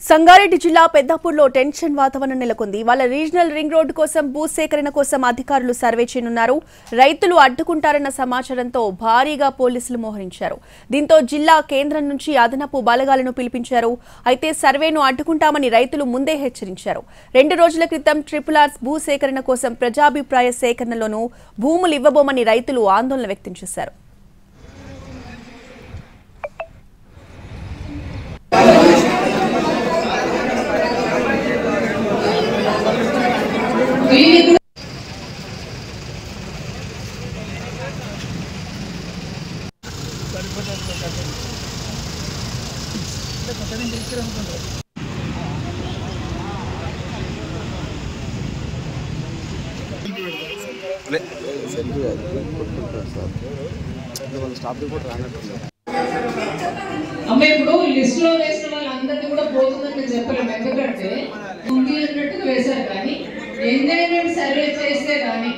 సంగారెడ్డి జిల్లా పెద్దాపూర్లో టెన్షన్ వాతావరణం నెలకొంది. వాళ్ళ రీజనల్ రింగ్ రోడ్డు కోసం భూ సేకరణ కోసం అధికారులు సర్వే చేయనున్నారు. రైతులు అడ్డుకుంటారన్న సమాచారంతో భారీగా పోలీసులు మోహరించారు. దీంతో జిల్లా కేంద్రం నుంచి అదనపు బలగాలను పిలిపించారు. అయితే సర్వేను అడ్డుకుంటామని రైతులు ముందే హెచ్చరించారు. 2 రోజుల క్రితం RRR భూ సేకరణ కోసం ప్రజాభిప్రాయ సేకరణలోనూ భూములు ఇవ్వబోమని రైతులు ఆందోళన వ్యక్తం చేశారు. అమ్మ ఇప్పుడు లిస్ట్ లో వేసిన వాళ్ళందరికీ కూడా పోతుందని చెప్పలేము. ఎందుకంటే ఉంది అన్నట్టుగా వేశారు, కానీ ఎంజాయ్మెంట్ సర్వే చేస్తే కానీ